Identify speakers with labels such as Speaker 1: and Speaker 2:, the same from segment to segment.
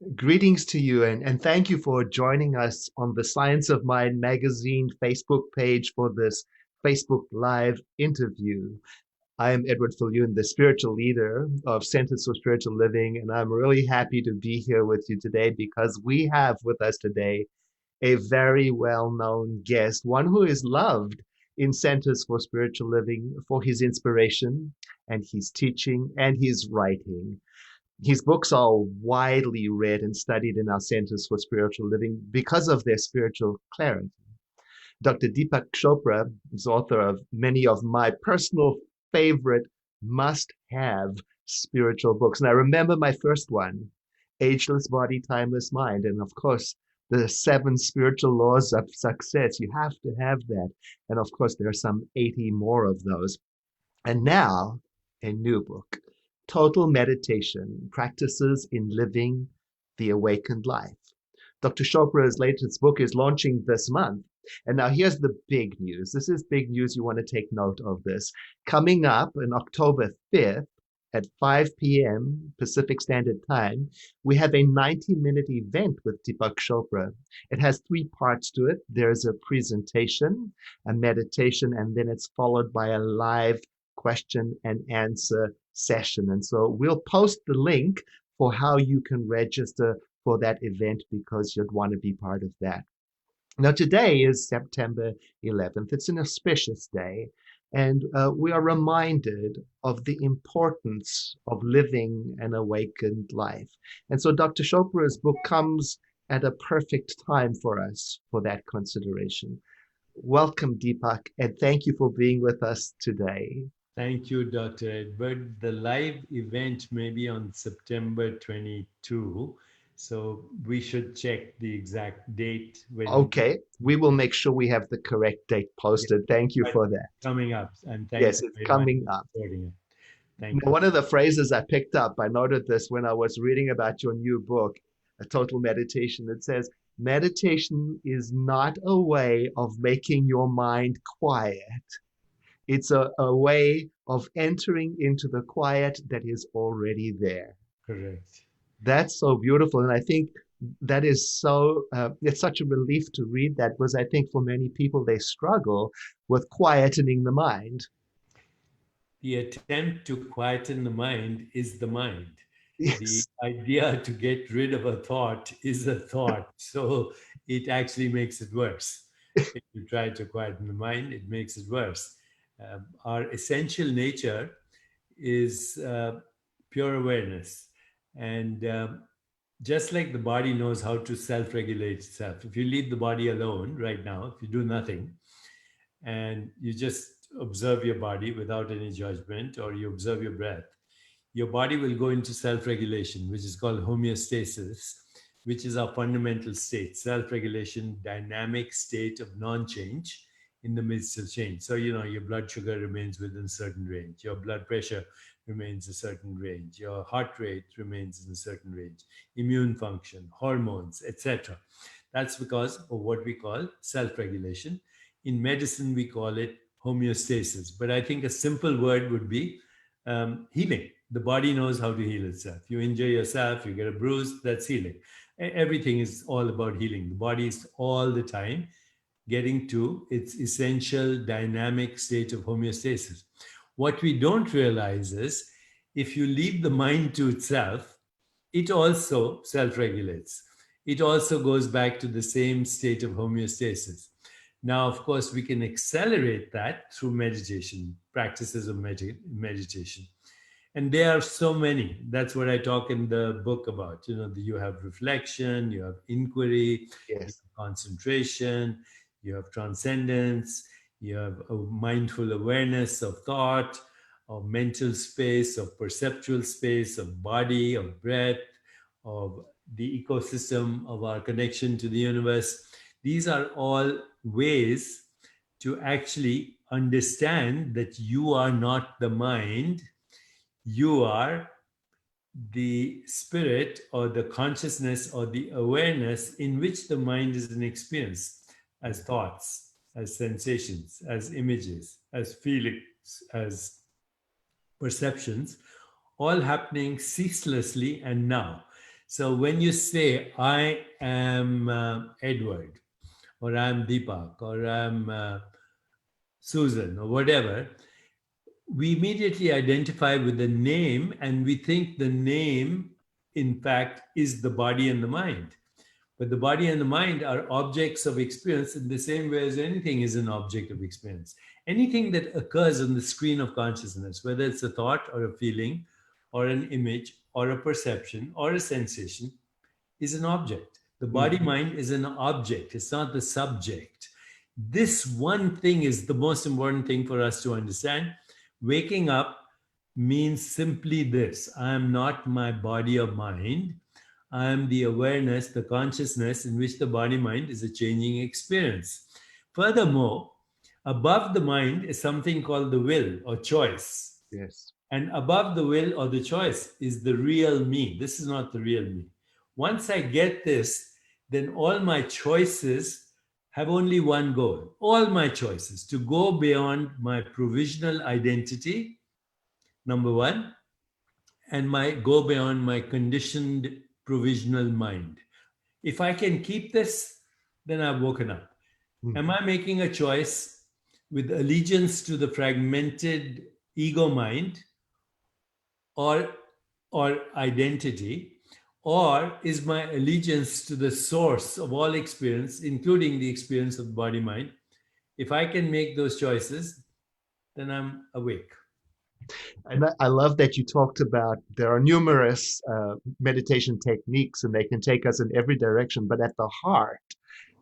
Speaker 1: Greetings to you, and thank you for joining us on the Science of Mind magazine Facebook page for this Facebook Live interview. I am Edward Viljoen, the spiritual leader of Centers for Spiritual Living, and I'm really happy to be here with you today because we have with us today a very well-known guest, one who is loved in Centers for Spiritual Living for his inspiration and his teaching and his writing. His books are widely read and studied in our Centers for Spiritual Living because of their spiritual clarity. Dr. Deepak Chopra is author of many of my personal favorite must-have spiritual books. And I remember my first one, Ageless Body, Timeless Mind. And of course, the 7 spiritual laws of success. You have to have that. And of course, there are some 80 more of those. And now, a new book, Total Meditation, Practices in Living the Awakened Life. Dr. Chopra's latest book is launching this month. And now here's the big news. This is big news. You want to take note of this. Coming up on October 5th at 5 p.m. Pacific Standard Time, we have a 90-minute event with Deepak Chopra. It has 3 parts to it. There's a presentation, a meditation, and then it's followed by a live question and answer session. And so we'll post the link for how you can register for that event because you'd want to be part of that. Now, today is September 11th. It's an auspicious day, and we are reminded of the importance of living an awakened life. And so Dr. Chopra's book comes at a perfect time for us for that consideration. Welcome, Deepak, and thank you for being with us today.
Speaker 2: Thank you, Dr. Edward. The live event may be on September 22, so we should check the exact date.
Speaker 1: Okay, we will make sure we have the correct date posted. Thank you for that.
Speaker 2: Coming up, and thank
Speaker 1: Yes,
Speaker 2: you
Speaker 1: it's
Speaker 2: very much
Speaker 1: coming
Speaker 2: for
Speaker 1: up.
Speaker 2: supporting it. Thank
Speaker 1: Now,
Speaker 2: you.
Speaker 1: one of the phrases I picked up, I noted this when I was reading about your new book, A Total Meditation. It says, meditation is not a way of making your mind quiet. It's a way of entering into the quiet that is already there.
Speaker 2: Correct.
Speaker 1: That's so beautiful. And I think that is so, it's such a relief to read that because I think for many people, they struggle with quietening the mind.
Speaker 2: The attempt to quieten the mind is the mind. The
Speaker 1: Yes.
Speaker 2: idea to get rid of a thought is a thought. So it actually makes it worse. If you try to quieten the mind, it makes it worse. Our essential nature is pure awareness. And just like the body knows how to self regulate itself, if you leave the body alone right now, if you do nothing, and you just observe your body without any judgment, or you observe your breath, your body will go into self regulation, which is called homeostasis, which is our fundamental state, self regulation, dynamic state of non change in the midst of change. So, your blood sugar remains within a certain range, your blood pressure remains a certain range, your heart rate remains in a certain range, immune function, hormones, etc. That's because of what we call self regulation. In medicine, we call it homeostasis. But I think a simple word would be healing. The body knows how to heal itself. You injure yourself, you get a bruise, that's healing. Everything is all about healing. The body is all the time getting to its essential dynamic state of homeostasis. What we don't realize is if you leave the mind to itself, it also self regulates. It also goes back to the same state of homeostasis. Now, of course, we can accelerate that through meditation, practices of meditation. And there are so many. That's what I talk in the book about. You have reflection, you have inquiry, you
Speaker 1: Yes.
Speaker 2: have concentration, you have transcendence, you have a mindful awareness of thought, of mental space, of perceptual space, of body, of breath, of the ecosystem, of our connection to the universe. These are all ways to actually understand that you are not the mind, you are the spirit or the consciousness or the awareness in which the mind is an experience as thoughts, as sensations, as images, as feelings, as perceptions, all happening ceaselessly and now. So when you say, I am Edward, or I'm Deepak, or I'm Susan, or whatever, we immediately identify with the name, and we think the name, in fact, is the body and the mind. But the body and the mind are objects of experience in the same way as anything is an object of experience. Anything that occurs on the screen of consciousness, whether it's a thought or a feeling or an image or a perception or a sensation, is an object. The body
Speaker 1: Mhm.
Speaker 2: mind is an object, it's not the subject. This one thing is the most important thing for us to understand. Waking up means simply this: I am not my body or mind. I am the awareness, the consciousness in which the body mind is a changing experience. Furthermore, above the mind is something called the will or choice.
Speaker 1: Yes.
Speaker 2: And above the will or the choice is the real me. This is not the real me. Once I get this, then all my choices have only one goal. All my choices to go beyond my provisional identity, number one, and my go beyond my conditioned provisional mind. If I can keep this, then I've woken up. Am
Speaker 1: Mhm.
Speaker 2: I making a choice with allegiance to the fragmented ego mind, or identity, or is my allegiance to the source of all experience, including the experience of body mind? If I can make those choices, then I'm awake.
Speaker 1: And I love that you talked about there are numerous meditation techniques and they can take us in every direction, but at the heart,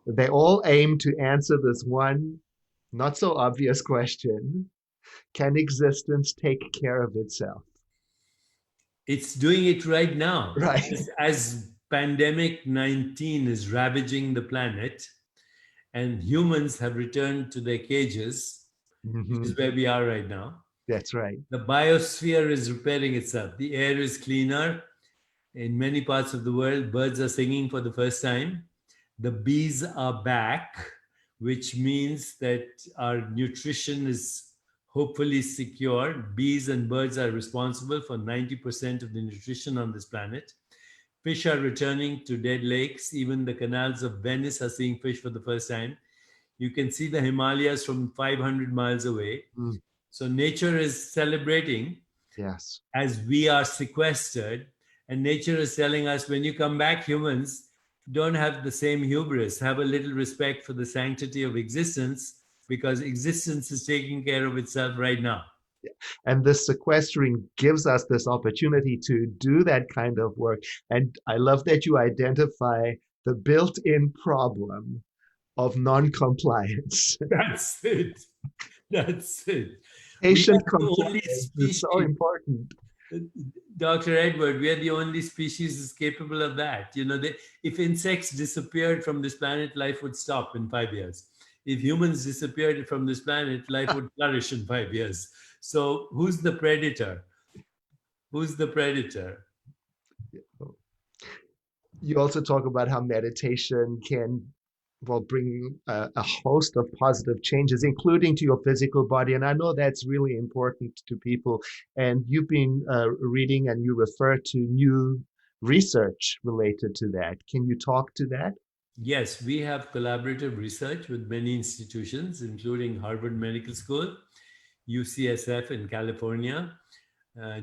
Speaker 1: they all aim to answer this one not so obvious question: can existence take care of itself?
Speaker 2: It's doing it right now.
Speaker 1: Right.
Speaker 2: As pandemic 19 is ravaging the planet and humans have returned to their cages, which
Speaker 1: Hmm.
Speaker 2: is where we are right now,
Speaker 1: That's right.
Speaker 2: the biosphere is repairing itself. The air is cleaner. In many parts of the world, birds are singing for the first time. The bees are back, which means that our nutrition is hopefully secure. Bees and birds are responsible for 90% of the nutrition on this planet. Fish are returning to dead lakes. Even the canals of Venice are seeing fish for the first time. You can see the Himalayas from 500 miles away.
Speaker 1: Mm,
Speaker 2: So nature is celebrating
Speaker 1: yes.
Speaker 2: as we are sequestered, and nature is telling us, when you come back, humans, don't have the same hubris. Have a little respect for the sanctity of existence, because existence is taking care of itself right now.
Speaker 1: And this sequestering gives us this opportunity to do that kind of work. And I love that you identify the built in problem of non compliance.
Speaker 2: That's it. That's it. We
Speaker 1: Patient
Speaker 2: are the only
Speaker 1: compliance is so
Speaker 2: species,
Speaker 1: important.
Speaker 2: Dr. Edward, we are the only species is capable of that. If insects disappeared from this planet, life would stop in 5 years. If humans disappeared from this planet, life would flourish in 5 years. So, who's the predator? Who's the predator?
Speaker 1: You also talk about how meditation can, well, bring a host of positive changes, including to your physical body. And I know that's really important to people. And you've been reading and you refer to new research related to that. Can you talk to that?
Speaker 2: Yes, we have collaborative research with many institutions, including Harvard Medical School, UCSF in California,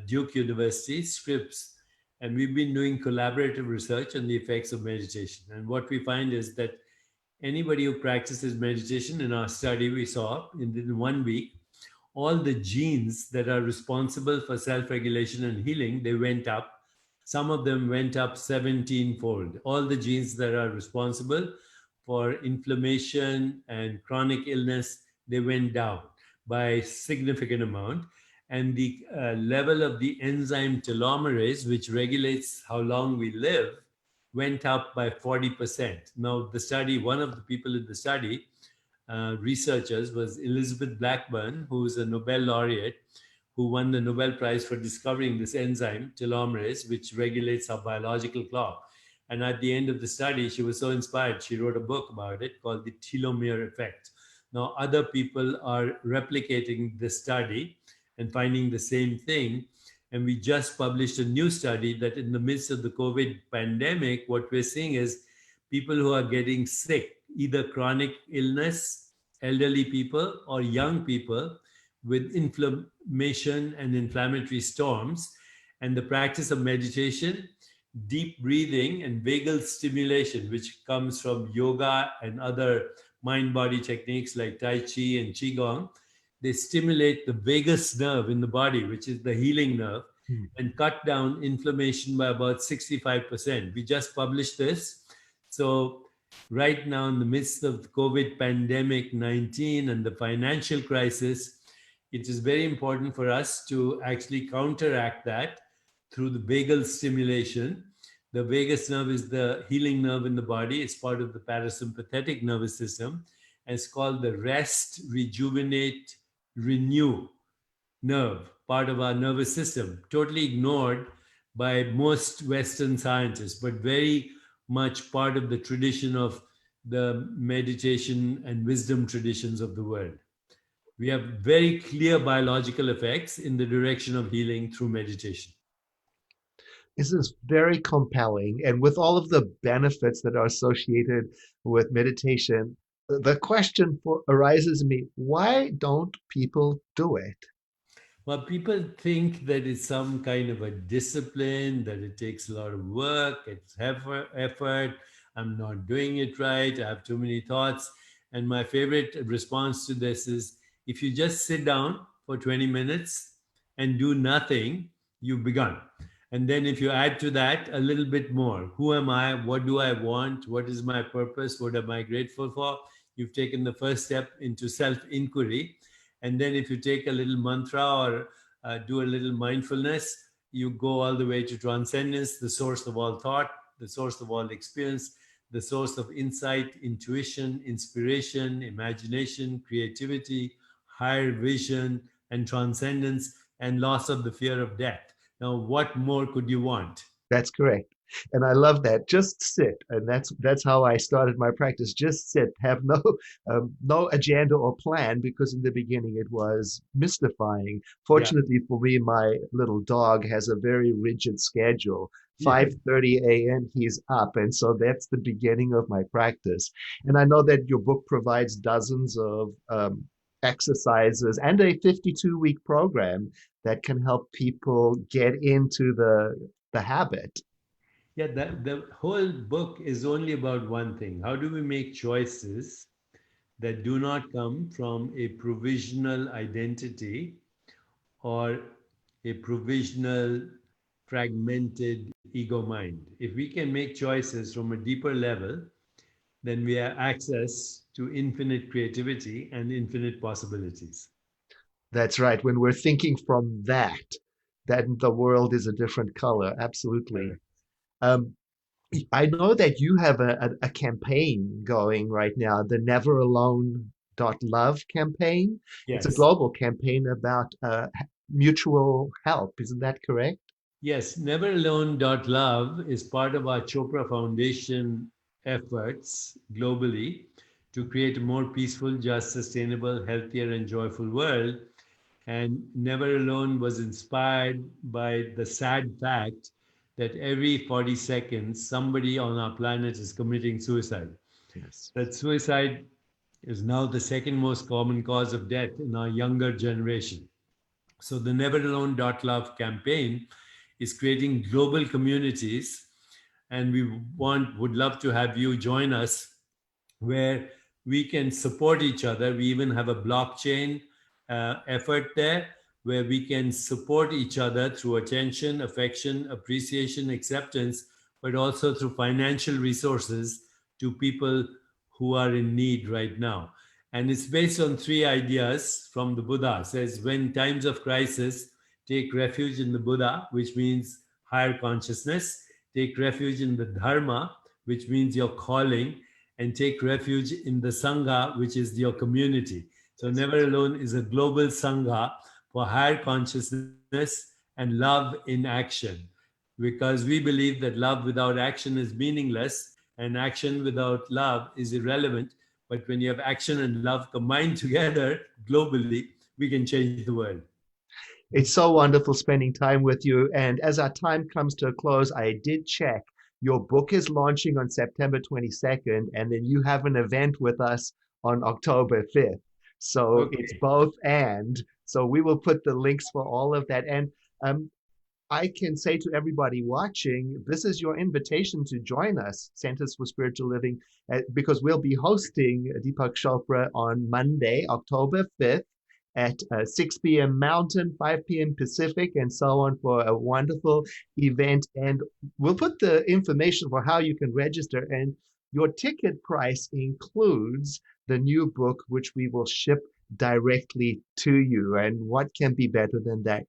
Speaker 2: Duke University, Scripps, and we've been doing collaborative research on the effects of meditation. And what we find is that anybody who practices meditation, in our study, we saw in 1 week, all the genes that are responsible for self-regulation and healing, they went up. Some of them went up 17-fold. All the genes that are responsible for inflammation and chronic illness, they went down by a significant amount. And the level of the enzyme telomerase, which regulates how long we live, went up by 40%. Now, the study, one of the people in the study, researchers, was Elizabeth Blackburn, who is a Nobel laureate, who won the Nobel Prize for discovering this enzyme, telomerase, which regulates our biological clock. And at the end of the study, she was so inspired, she wrote a book about it called The Telomere Effect. Now, other people are replicating the study and finding the same thing. And we just published a new study that in the midst of the COVID pandemic, what we're seeing is people who are getting sick, either chronic illness, elderly people, or young people with inflammation and inflammatory storms. And the practice of meditation, deep breathing, and vagal stimulation, which comes from yoga and other mind body techniques like Tai Chi and Qigong, they stimulate the vagus nerve in the body, which is the healing nerve,
Speaker 1: Hmm.
Speaker 2: and cut down inflammation by about 65%. We just published this. So, right now, in the midst of the COVID pandemic 19 and the financial crisis, it is very important for us to actually counteract that through the vagal stimulation. The vagus nerve is the healing nerve in the body. It's part of the parasympathetic nervous system. And it's called the rest, rejuvenate, renew nerve, part of our nervous system, totally ignored by most Western scientists, but very much part of the tradition of the meditation and wisdom traditions of the world. We have very clear biological effects in the direction of healing through meditation.
Speaker 1: This is very compelling. And with all of the benefits that are associated with meditation, the question arises in me, why don't people do it?
Speaker 2: Well, people think that it's some kind of a discipline, that it takes a lot of work, it's effort, I'm not doing it right, I have too many thoughts. And my favorite response to this is if you just sit down for 20 minutes and do nothing, you've begun. And then if you add to that a little bit more, who am I? What do I want? What is my purpose? What am I grateful for? You've taken the first step into self inquiry. And then if you take a little mantra or do a little mindfulness, you go all the way to transcendence, the source of all thought, the source of all experience, the source of insight, intuition, inspiration, imagination, creativity, higher vision, and transcendence, and loss of the fear of death. Now, what more could you want?
Speaker 1: That's correct. And I love that. Just sit, and that's how I started my practice. Just sit. Have no agenda or plan, because in the beginning it was mystifying.
Speaker 2: Yeah.
Speaker 1: Fortunately for me, my little dog has a very rigid schedule.
Speaker 2: Yeah.
Speaker 1: 5:30 a.m. he's up, and so that's the beginning of my practice. And I know that your book provides dozens of exercises and a 52-week program that can help people get into the habit.
Speaker 2: Yeah, the whole book is only about one thing. How do we make choices that do not come from a provisional identity or a provisional, fragmented ego mind? If we can make choices from a deeper level, then we have access to infinite creativity and infinite possibilities.
Speaker 1: That's right. When we're thinking from that, then the world is a different color. Absolutely.
Speaker 2: Correct.
Speaker 1: Um, I know that you have a campaign going right now, the Never Alone Love campaign. It's a
Speaker 2: Yes.
Speaker 1: global campaign about mutual help. Isn't that correct?
Speaker 2: Yes, neveralone.love is part of our Chopra Foundation efforts globally to create a more peaceful, just, sustainable, healthier, and joyful world. And Never Alone was inspired by the sad fact that every 40 seconds, somebody on our planet is committing suicide.
Speaker 1: Yes.
Speaker 2: That suicide is now the second most common cause of death in our younger generation. So the neveralone.love campaign is creating global communities, and we would love to have you join us where we can support each other. We even have a blockchain effort there where we can support each other through attention, affection, appreciation, acceptance, but also through financial resources to people who are in need right now. And it's based on three ideas from the Buddha. It says, when times of crisis, take refuge in the Buddha, which means higher consciousness. Take refuge in the Dharma, which means your calling, and take refuge in the Sangha, which is your community. So,
Speaker 1: Yes.
Speaker 2: Never Alone is a global Sangha for higher consciousness and love in action. Because we believe that love without action is meaningless and action without love is irrelevant. But when you have action and love combined together globally, we can change the world.
Speaker 1: It's so wonderful spending time with you. And as our time comes to a close, I did check. Your book is launching on September 22nd, and then you have an event with us on October 5th. So it's
Speaker 2: Okay.
Speaker 1: both and. So we will put the links for all of that. And um, I can say to everybody watching, this is your invitation to join us, Centers for Spiritual Living, because we'll be hosting Deepak Chopra on Monday, October 5th at 6 p.m. Mountain, 5 p.m. Pacific, and so on for a wonderful event. And we'll put the information for how you can register. And your ticket price includes the new book, which we will ship directly to you. And what can be better than that?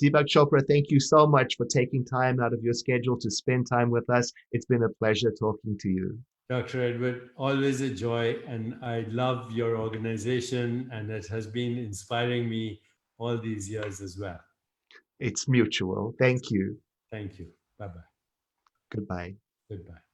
Speaker 1: Deepak Chopra, thank you so much for taking time out of your schedule to spend time with us. It's been a pleasure talking to you.
Speaker 2: Dr. Edward, always a joy, and I love your organization, and it has been inspiring me all these years as well.
Speaker 1: It's mutual. Thank you.
Speaker 2: Thank you. Bye bye.
Speaker 1: Goodbye.
Speaker 2: Goodbye.